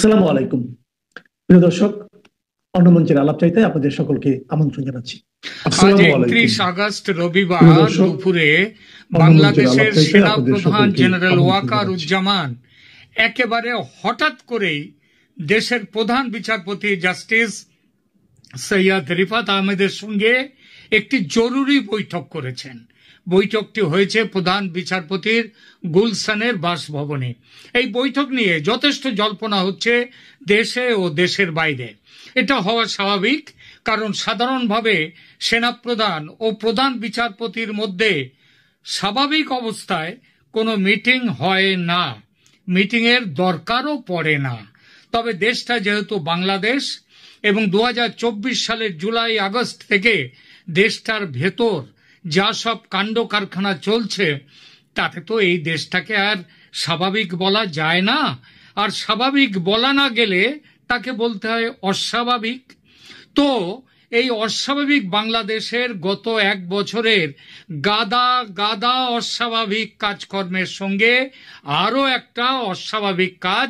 আসসালামু আলাইকুম প্রিয় দর্শক, অন্যমঞ্চের আলাপ চাইতে আপনাদের সকলকে আমন্ত্রণ জানাচ্ছি। আজ 31 আগস্ট রবিবার দুপুরে বাংলাদেশের সেনাপ্রধান জেনারেল ওয়াকারুজ্জামান একেবারে হঠাৎ করেই দেশের প্রধান বিচারপতি জাস্টিস সৈয়দ রিফাত আহমেদের সঙ্গে একটি জরুরি বৈঠক করেছেন। বৈঠকটি হয়েছে প্রধান বিচারপতির গুলশানের বাসভবনে। এই বৈঠক নিয়ে যথেষ্ট জল্পনা হচ্ছে দেশে ও দেশের বাইরে। এটা হওয়া স্বাভাবিক, কারণ সাধারণভাবে সেনাপ্রধান ও প্রধান বিচারপতির মধ্যে স্বাভাবিক অবস্থায় কোনো মিটিং হয় না, মিটিংয়ের দরকারও পড়ে না। তবে দেশটা যেহেতু বাংলাদেশ এবং 2024 সালের জুলাই আগস্ট থেকে দেশটার ভেতর যা সব কাণ্ড কারখানা চলছে, তাতে তো এই দেশটাকে আর স্বাভাবিক বলা যায় না। আর স্বাভাবিক বলা না গেলে তাকে বলতে হয় অস্বাভাবিক। তো এই অস্বাভাবিক বাংলাদেশের গত এক বছরের গাদা গাদা অস্বাভাবিক কাজকর্মের সঙ্গে আরও একটা অস্বাভাবিক কাজ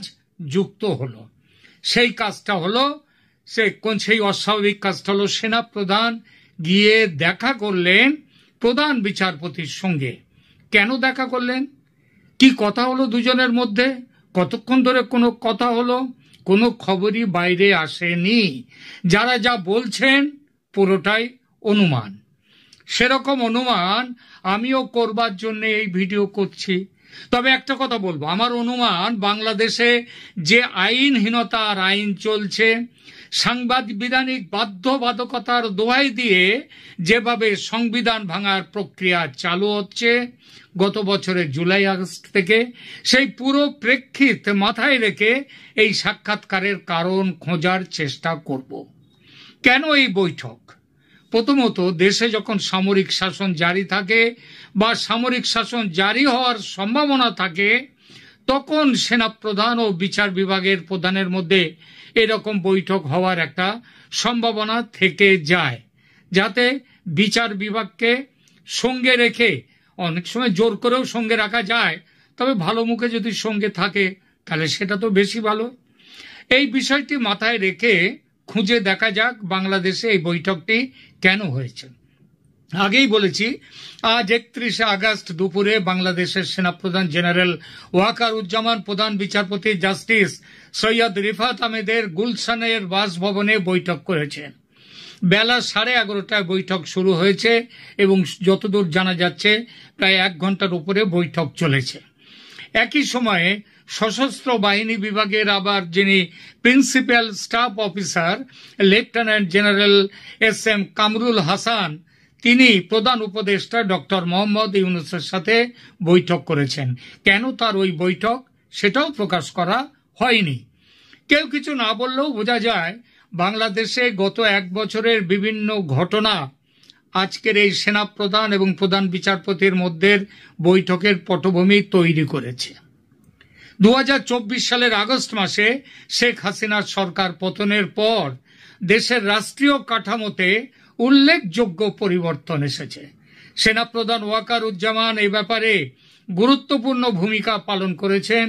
যুক্ত হলো। সেই কাজটা হলো সেই অস্বাভাবিক কাজটা হলো সেনাপ্রধান গিয়ে দেখা করলেন প্রধান বিচারপতির সঙ্গে। কেন দেখা করলেন, কি কথা হলো দুজনের মধ্যে, কতক্ষণ ধরে কোনো কথা হলো, কোনো খবরই বাইরে আসেনি। যারা যা বলছেন পুরোটাই অনুমান। সেরকম অনুমান আমিও করবার জন্য এই ভিডিও করছি। তবে একটা কথা বলবো, আমার অনুমান বাংলাদেশে যে আইনহীনতা আর আইন চলছে, সাংবিধানিক বাধ্যবাধকতার দোহাই দিয়ে যেভাবে সংবিধান ভাঙার প্রক্রিয়া চালু হচ্ছে গত বছরের জুলাই আগস্ট থেকে, সেই পুরো প্রেক্ষিত মাথায় রেখে এই সাক্ষাৎকারের কারণ খোঁজার চেষ্টা করব। কেন এই বৈঠক? প্রথমত, দেশে যখন সামরিক শাসন জারি থাকে বা সামরিক শাসন জারি হওয়ার সম্ভাবনা থাকে, তখন সেনাপ্রধান ও বিচার বিভাগের প্রধানের মধ্যে এরকম বৈঠক হওয়ার একটা সম্ভাবনা থেকে যায়, যাতে বিচার বিভাগকে সঙ্গে রেখে, অনেক সময় জোর করেও সঙ্গে রাখা যায়, তবে ভালো মুখে যদি সঙ্গে থাকে তাহলে সেটা তো বেশি ভালো। এই বিষয়টি মাথায় রেখে খুঁজে দেখা যাক বাংলাদেশে এই বৈঠকটি কেন হয়েছে। আগেই বলেছি, আজ 31 আগস্ট দুপুরে বাংলাদেশের সেনাপ্রধান জেনারেল ওয়াকারুজ্জামান প্রধান বিচারপতি জাস্টিস সৈয়দ রিফাত আহমেদের গুলশানের বাসভবনে বৈঠক করেছেন। বেলা 11:30টায় বৈঠক শুরু হয়েছে এবং যতদূর জানা যাচ্ছে প্রায় 1 ঘন্টার উপরে বৈঠক চলেছে। একই সময়ে সশস্ত্র বাহিনী বিভাগের আবার যিনি principal staff officer lieutenant general SM Kamrul Hasan, তিনি প্রধান উপদেষ্টা ডক্টর মোহাম্মদ ইউনূসের সাথে বৈঠক করেছেন। কেন তার ওই বৈঠক সেটাও প্রকাশ করা হয়নি। কেউ কিছু না বললেও বোঝা যায় বাংলাদেশে গত 1 বছরের বিভিন্ন ঘটনা আজকের এই সেনাপ্রধান এবং প্রধান বিচারপতির মধ্যে বৈঠকের পটভূমি তৈরি করেছে। 2024 সালের আগস্ট মাসে শেখ হাসিনার সরকার পতনের পর দেশের রাষ্ট্রীয় কাঠামোতে উল্লেখযোগ্য পরিবর্তন এসেছে। সেনাপ্রধান ওয়াকারুজ্জামান এই ব্যাপারে গুরুত্বপূর্ণ ভূমিকা পালন করেছেন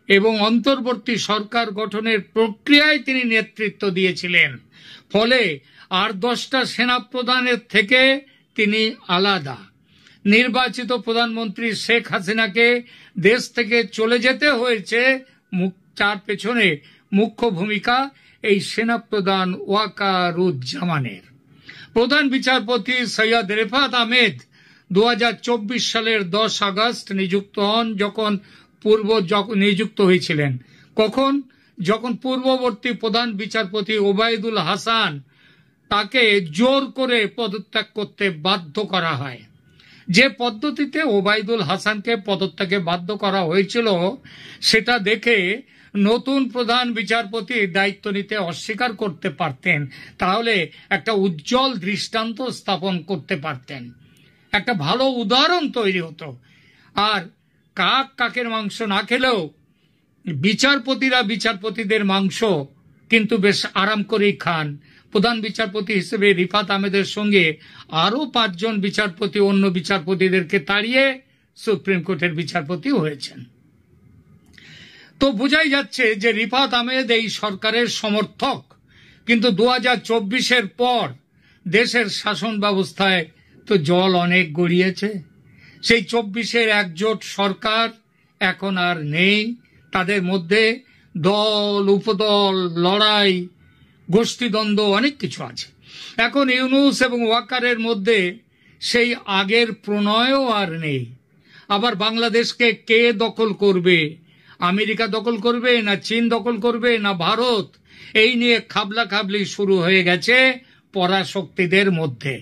এবং অন্তর্বর্তী সরকার গঠনের প্রক্রিয়ায় তিনি নেতৃত্ব দিয়েছিলেন। ফলে আর 10টা সেনাপ্রধানের থেকে তিনি আলাদা। নির্বাচিত প্রধানমন্ত্রী শেখ হাসিনাকে দেশ থেকে চলে যেতে হয়েছে, তার পেছনে মুখ্য ভূমিকা এই সেনাপ্রধান ওয়াকারুজ্জামানের। প্রধান বিচারপতি সৈয়দ রিফাত আহমেদ 2024 সালের 10 আগস্ট নিযুক্ত হন। নিযুক্ত হয়েছিলেন কখন? যখন পূর্ববর্তী প্রধান বিচারপতি ওবায়দুল হাসান তাকে জোর করে পদত্যাগ করতে বাধ্য করা হয়। যে পদ্ধতিতে ওবায়দুল হাসানকে পদত্যাগে বাধ্য করা হয়েছিল, সেটা দেখে নতুন প্রধান বিচারপতি দায়িত্ব নিতে অস্বীকার করতে পারতেন, তাহলে একটা উজ্জ্বল দৃষ্টান্ত স্থাপন করতে পারতেন, একটা ভালো উদাহরণ তৈরি হতো। আর কাক কাকের মাংস না খেলেও বিচারপতিরা বিচারপতিদের মাংস কিন্তু বেশ আরাম করেই খান। প্রধান বিচারপতি হিসেবে রিফাত আহমেদের সঙ্গে আরো 5 জন বিচারপতি অন্য বিচারপতিদেরকে তাড়িয়ে সুপ্রিম কোর্টের বিচারপতি হয়েছেন। তো বোঝাই যাচ্ছে যে রিফাত আহমেদ এই সরকারের সমর্থক, কিন্তু 2024-এর পর দেশের শাসন ব্যবস্থায় তো জল অনেক গড়িয়েছে। সেই 24-এর একজোট সরকার এখন আর নেই। তাদের মধ্যে দল উপদল, লড়াই, গোষ্ঠীদ্বন্দ্ব অনেক কিছু আছে। এখন ইউনূস এবং ওয়াকারের মধ্যে সেই আগের প্রণয়ও আর নেই। আবার বাংলাদেশকে কে দখল করবে, আমেরিকা দখল করবে না চীন দখল করবে না ভারত, এই নিয়ে খাবলা খাবলি শুরু হয়ে গেছে পরাশক্তিদের মধ্যে।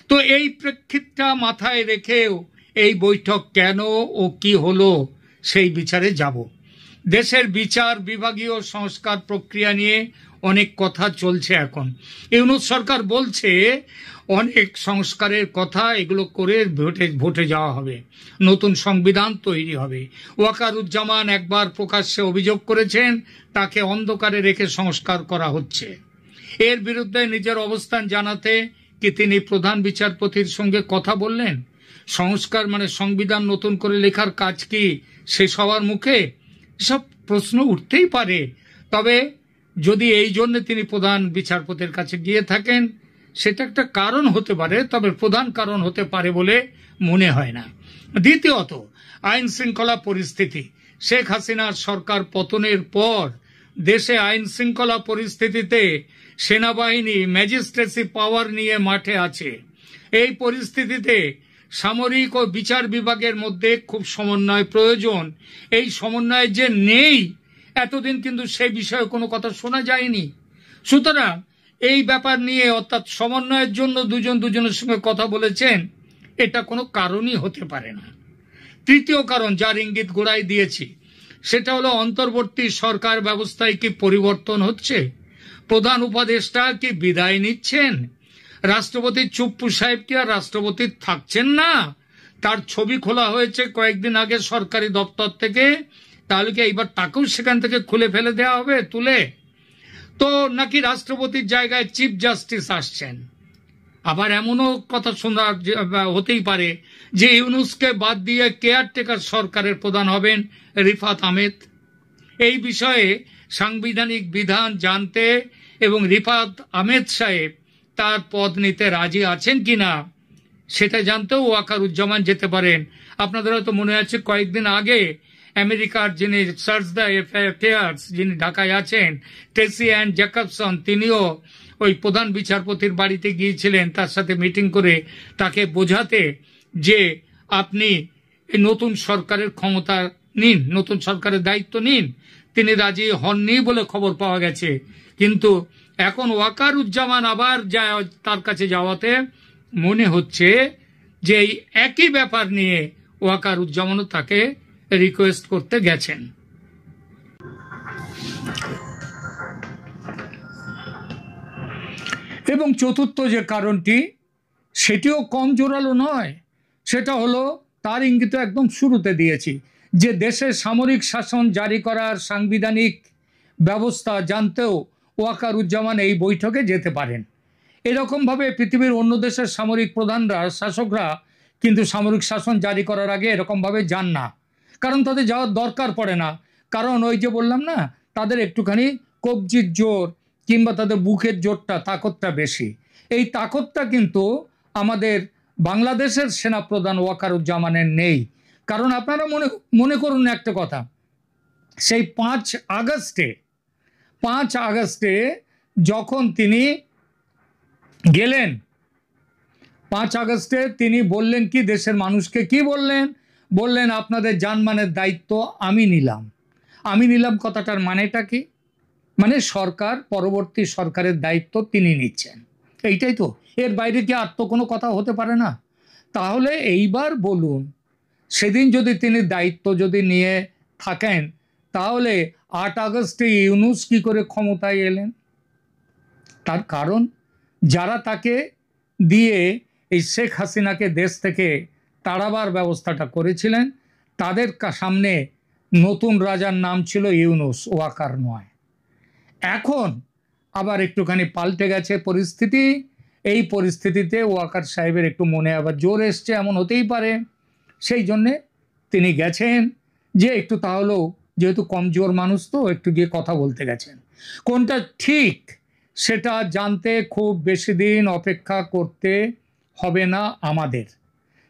তো এই প্রেক্ষিতটা মাথায় রেখেও এই বৈঠক কেন ও কি হলো সেই বিচারে যাব। দেশের বিচার বিভাগীয় সংস্কার প্রক্রিয়া নিয়ে অনেক কথা চলছে এখন। ইউনূস সরকার বলছে অনেক সংস্কারের কথা, এগুলো করে ভোটে যাওয়া হবে, নতুন সংবিধান তৈরি হবে। ওয়াকারুজ্জামান একবার প্রকাশ্যে অভিযোগ করেছেন তাকে অন্ধকারে রেখে সংস্কার করা হচ্ছে। এর বিরুদ্ধে নিজের অবস্থান জানাতে কি তিনি প্রধান বিচারপতির সঙ্গে কথা বললেন? সংস্কার মানে সংবিধান নতুন করে লেখার কাজ কি সে সবার মুখে? সব প্রশ্ন উঠতেই পারে। তবে যদি এই জন্য তিনি প্রধান বিচারপতির কাছে গিয়ে থাকেন সেটা একটা কারণ হতে পারে, তবে প্রধান কারণ হতে পারে বলে মনে হয় না। দ্বিতীয়ত, আইন শৃঙ্খলা পরিস্থিতি। শেখ হাসিনার সরকার পতনের পর দেশে আইন শৃঙ্খলা পরিস্থিতিতে সেনাবাহিনী ম্যাজিস্ট্রেসি পাওয়ার নিয়ে মাঠে আছে। এই পরিস্থিতিতে সামরিক ও বিচার বিভাগের মধ্যে খুব সমন্বয় প্রয়োজন। এই সমন্বয় যে নেই এতদিন কিন্তু সেই বিষয়ে কোনো কথা শোনা যায়নি। সুতরাং এই ব্যাপার নিয়ে, অর্থাৎ সমন্বয়ের জন্য দুজনের সঙ্গে কথা বলেছেন, এটা কোনো কারণই হতে পারে না। তৃতীয় কারণ, যার ইঙ্গিত গোড়ায় দিয়েছি, সেটা হলো অন্তর্বর্তী সরকার ব্যবস্থায় কি পরিবর্তন হচ্ছে? প্রধান উপদেষ্টা কি বিদায় নিচ্ছেন? রাষ্ট্রপতি চুপ্পু সাহেব কি আর রাষ্ট্রপতি থাকছেন না? তার ছবি খোলা হয়েছে কয়েকদিন আগে সরকারি দপ্তর থেকে, তাহলে কি এইবার তাকেও সেখান থেকে খুলে ফেলে দেওয়া হবে তুলে? তো নাকি রাষ্ট্রপতির জায়গায় চিফ জাস্টিস আসছেন? আবার এমনও কথা শোনা হতেই পারে যে ইউনূসকে বাদ দিয়ে কেয়ারটেকার সরকারের প্রধান হবেন রিফাত আহমেদ। এই বিষয়ে সাংবিধানিক বিধান জানতে এবং রিফাত আহমেদ সাহেব তার পদ নিতে রাজি আছেন কিনা সেটা জানতেও ওয়াকারুজ্জামান যেতে পারেন। আপনাদের হয়তো মনে আছে কয়েকদিন আগে আমেরিকার যিনি সার্চ দ্য অ্যাফেয়ার্স, যিনি ঢাকায় আছেন, টেসি অ্যান্ড জ্যাকবসন, তিনিও ওই প্রধান বিচারপতির বাড়িতে গিয়েছিলেন তার সাথে মিটিং করে তাকে বোঝাতে যে আপনি এই নতুন সরকারের ক্ষমতা নিন, নতুন সরকারের দায়িত্ব নিন। তিনি রাজি হননি বলে খবর পাওয়া গেছে। কিন্তু এখন ওয়াকারুজ্জামান আবার তার কাছে যাওয়াতে মনে হচ্ছে যে এই একই ব্যাপার নিয়ে ওয়াকারুজ্জামানও তাকে রিকোয়েস্ট করতে গেছেন। এবং চতুর্থ যে কারণটি, সেটিও কম জোরালো নয়, সেটা হলো তার ইঙ্গিত একদম শুরুতে দিয়েছি যে দেশের সামরিক শাসন জারি করার সাংবিধানিক ব্যবস্থা জানতেও ওয়াকারুজ্জামান এই বৈঠকে যেতে পারেন। এরকমভাবে পৃথিবীর অন্য দেশের সামরিক প্রধানরা, শাসকরা কিন্তু সামরিক শাসন জারি করার আগে এরকমভাবে যান না, কারণ তাদের যাওয়ার দরকার পড়ে না। কারণ ওই যে বললাম না, তাদের একটুখানি কবজির জোর কিংবা তাদের বুকের জোরটা, তাকতটা বেশি। এই তাকতটা কিন্তু আমাদের বাংলাদেশের সেনাপ্রধান ওয়াকারুজ্জামানের নেই। কারণ আপনারা মনে করুন একটা কথা, সেই 5 আগস্টে যখন তিনি গেলেন, 5 আগস্টে তিনি বললেন কি, দেশের মানুষকে কি বললেন আপনাদের জানমালের দায়িত্ব আমি নিলাম। আমি নিলাম কথাটার মানেটা কি? মানে সরকার, পরবর্তী সরকারের দায়িত্ব তিনি নিচ্ছেন, এইটাই তো। এর বাইরে কি আর তো কোনো কথা হতে পারে না? তাহলে এইবার বলুন, সেদিন যদি তিনি দায়িত্ব যদি নিয়ে থাকেন, তাহলে 8 আগস্টে ইউনূস কি করে ক্ষমতায় এলেন? তার কারণ যারা তাকে দিয়ে এই শেখ হাসিনাকে দেশ থেকে তাড়াবার ব্যবস্থাটা করেছিলেন, তাদের সামনে নতুন রাজার নাম ছিল ইউনূস, ওয়াকার নয়। এখন আবার একটুখানি পাল্টে গেছে পরিস্থিতি। এই পরিস্থিতিতে ওয়াকার সাহেবের একটু মনে আবার জোর এসছে, এমন হতেই পারে। সেই জন্যে তিনি গেছেন যে একটু তাহলেও যেহেতু কমজোর মানুষ তো একটু গিয়ে কথা বলতে গেছেন। কোনটা ঠিক সেটা জানতে খুব বেশি দিন অপেক্ষা করতে হবে না আমাদের।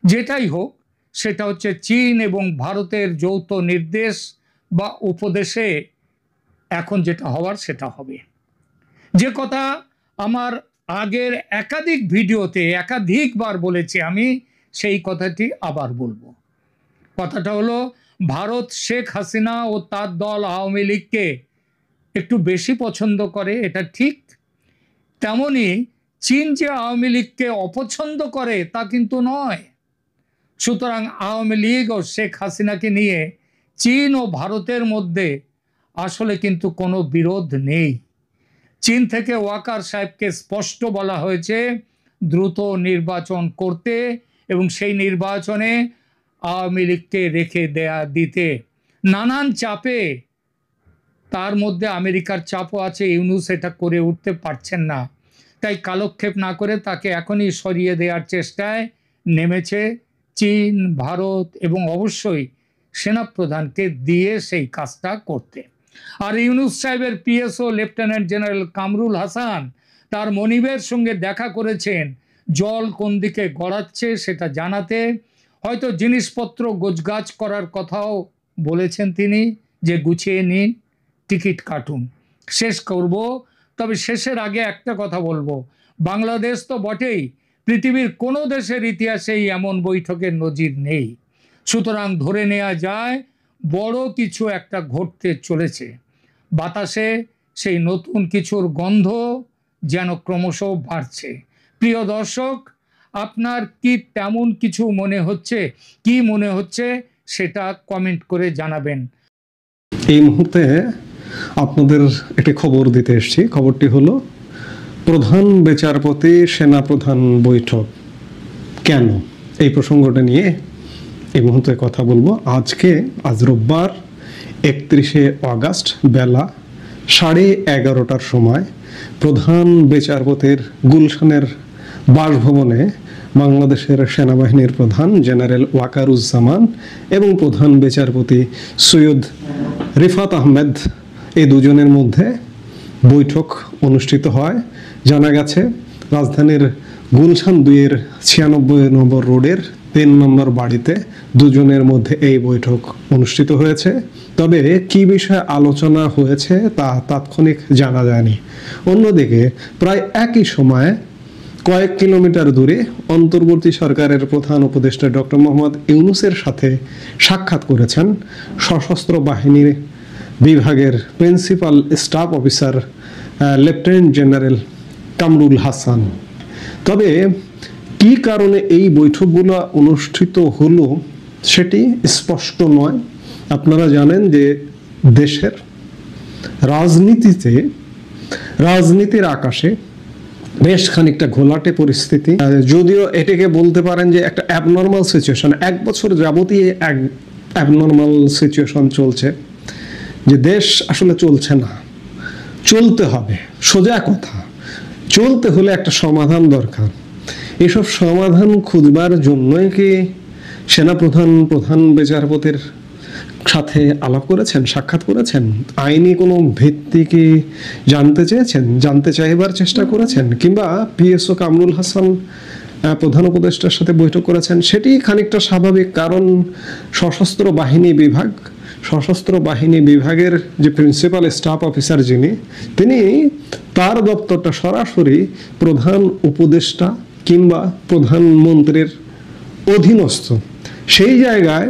যেটাই হোক সেটা হচ্ছে চীন এবং ভারতের যৌথ নির্দেশ বা উপদেশে এখন যেটা হওয়ার সেটা হবে। যে কথা আমার আগের একাধিক ভিডিওতে একাধিকবার বলেছি, আমি সেই কথাটি আবার বলবো। কথাটা হলো, ভারত শেখ হাসিনা ও তার দল আওয়ামী লীগকে একটু বেশি পছন্দ করে, এটা ঠিক। তেমনি চীন যে আওয়ামী লীগকে অপছন্দ করে তা কিন্তু নয়। সুতরাং আওয়ামী লীগ ও শেখ হাসিনাকে নিয়ে চীন ও ভারতের মধ্যে আসলে কিন্তু কোনো বিরোধ নেই। চীন থেকে ওয়াকার সাহেবকে স্পষ্ট বলা হয়েছে দ্রুত নির্বাচন করতে এবং সেই নির্বাচনে আওয়ামী লীগকে রেখে দিতে। নানান চাপে, তার মধ্যে আমেরিকার চাপও আছে, ইউনূস এটা করে উঠতে পারছেন না, তাই কালক্ষেপ না করে তাকে এখনই সরিয়ে দেওয়ার চেষ্টায় নেমেছে চীন, ভারত এবং অবশ্যই সেনাপ্রধানকে দিয়ে সেই কাজটা করতে। আর ইউনূস সাহেবের PSO lieutenant general Kamrul Hasan তার মনিবের সঙ্গে দেখা করেছেন জল কোন দিকে গড়াচ্ছে সেটা জানাতে। হয়তো জিনিসপত্র গোছগাছ করার কথাও বলেছেন তিনি, যে গুছিয়ে নিন, টিকিট কাটুন, শেষ করব। তবে শেষের আগে একটা কথা বলবো, বাংলাদেশ তো বটেই, পৃথিবীর কোনো দেশের ইতিহাসেই এমন বৈঠকের নজির নেই। সুতরাং ধরে নেওয়া যায় বড় কিছু একটা ঘটতে চলেছে। বাতাসে সেই নতুন কিছুর গন্ধ যেন ক্রমশ বাড়ছে। প্রিয় দর্শক, আপনার কি তেমন কিছু মনে হচ্ছে? কি মনে হচ্ছে সেটা কমেন্ট করে জানাবেন। এই মুহূর্তে আপনাদের একটি খবর দিতে এসেছি। খবরটি হলো, প্রধান বিচারপতি সেনাপ্রধান বৈঠক কেন, এই প্রসঙ্গটা নিয়ে এই মুহূর্তে কথা বলবো। আজ রোববার 31শে আগস্ট বেলা 11:30টার সময় প্রধান বিচারপতির গুলশানের বাসভবনে বাংলাদেশের সেনাবাহিনীর প্রধান জেনারেল ওয়াকারুজ্জামান এবং প্রধান বিচারপতি সৈয়দ রিফাত আহমেদ, এই দুজনের মধ্যে বৈঠক অনুষ্ঠিত হয়। জানা গেছে রাজধানীর গুলশান 2-এর 96 নম্বর রোডের 3 নম্বর বাড়িতে দুজনের মধ্যে এই বৈঠক অনুষ্ঠিত হয়েছে। তবে কি বিষয়ে আলোচনা হয়েছে তা তাৎক্ষণিক জানা যায়নি। অন্যদিকে প্রায় একই সময়ে কয়েক কিলোমিটার দূরে অন্তর্বর্তী সরকারের প্রধান উপদেষ্টা ডক্টর মোহাম্মদ ইউনূসের সাথে সাক্ষাৎ করেছেন সশস্ত্র বাহিনীর বিভাগের principal staff officer lieutenant general Kamrul Hasan. তবে কি কারণে এই বৈঠকগুলো অনুষ্ঠিত হলো সেটি স্পষ্ট নয়। আপনারা জানেন যে দেশের রাজনীতির আকাশে বেশ খানিকটা ঘোলাটে পরিস্থিতি, যদিও এটাকে বলতে পারেন যে একটা অ্যাবনর্মাল সিচুয়েশন। 1 বছর যাবতীয় এক অ্যাবনর্মাল সিচুয়েশন চলছে, যে দেশ আসলে চলছে না, চলতে হবে। সোজা কথা, চলতে হলে একটা সমাধান দরকার। এসব সমাধান খুঁজবার জন্যই কি সেনাপ্রধান প্রধান বিচারপতির সাথে আলাপ করেছেন, সাক্ষাৎ করেছেন? আইনি কোনো ভিত্তি কি জানতে চাইবার চেষ্টা করেছেন? কিংবা পিএসও কামরুল হাসান প্রধান উপদেষ্টার সাথে বৈঠক করেছেন? সেটি খানিকটা স্বাভাবিক, কারণ সশস্ত্র বাহিনী বিভাগের যে প্রিন্সিপাল স্টাফ অফিসার তিনি তার দপ্তরটা সরাসরি প্রধান উপদেষ্টা কিংবা প্রধানমন্ত্রীর অধীনস্থ। সেই জায়গায়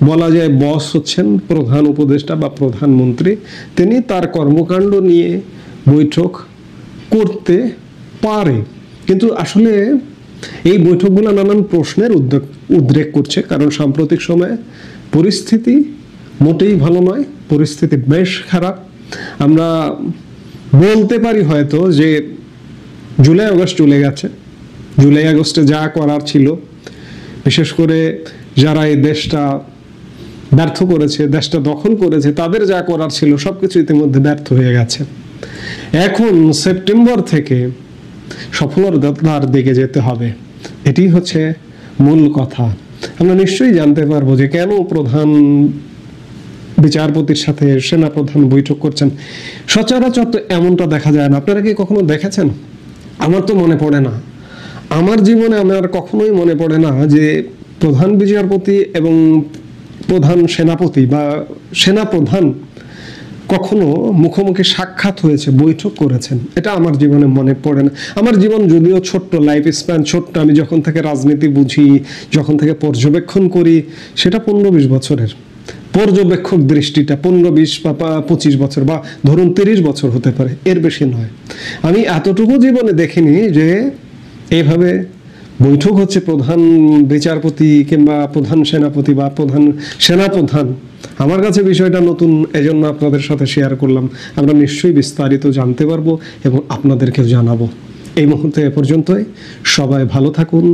বলা যায় বস হচ্ছেন প্রধান উপদেষ্টা বা প্রধানমন্ত্রী। তিনি তার কর্মকাণ্ড নিয়ে বৈঠক করতে পারে, কিন্তু আসলে এই বৈঠকগুলো নানান প্রশ্নের উদ্রেক করছে। কারণ সাম্প্রতিক সময়ে পরিস্থিতি মোটেই ভালো নয়, পরিস্থিতি বেশ খারাপ। আমরা বলতে পারি হয়তো যে জুলাই আগস্ট চলে গেছে, জুলাই আগস্টে যা করার ছিল, বিশেষ করে যারা এই দেশটা ব্যর্থ করেছে, দেশটা দখল করেছে, তাদের যা করার ছিল সবকিছু ইতিমধ্যে ব্যর্থ হয়ে গেছে। এখন সেপ্টেম্বর থেকে সফলতার দিকে যেতে হবে, এটি হচ্ছে মূল কথা। আমরা নিশ্চয়ই জানতে পারবো যে কেন প্রধান বিচারপতির সাথে সেনাপ্রধান বৈঠক করছেন। সচরাচর তো এমনটা দেখা যায় না। আপনারা কি কখনো দেখেছেন? আমার তো মনে পড়ে না, আমার জীবনে আমার কখনোই মনে পড়ে না যে প্রধান বিচারপতি এবং প্রধান সেনাপতি বা সেনাপ্রধান কখনো মুখোমুখি সাক্ষাৎ হয়েছে, বৈঠক করেছেন। এটা আমার জীবনে মনে পড়ে না। আমার জীবন যদিও ছোট্ট, লাইফ স্প্যান ছোট্ট, আমি যখন থেকে রাজনীতি বুঝি, যখন থেকে পর্যবেক্ষণ করি, সেটা 15-20 বছরের। পর্যবেক্ষক দৃষ্টিটা 15-20 বা 25 বছর বা ধরুন 30 বছর হতে পারে, এর বেশি নয়। আমি এতটুকু জীবনে দেখিনি যে এইভাবে বৈঠক হচ্ছে প্রধান বিচারপতি কিংবা প্রধান সেনাপতি বা প্রধান সেনাপ্রধান। আমার কাছে বিষয়টা নতুন, এজন্য আপনাদের সাথে শেয়ার করলাম। আমরা নিশ্চয়ই বিস্তারিত জানতে পারবো এবং আপনাদেরকেও জানাবো। এই মুহূর্তে এ পর্যন্তই। সবাই ভালো থাকুন।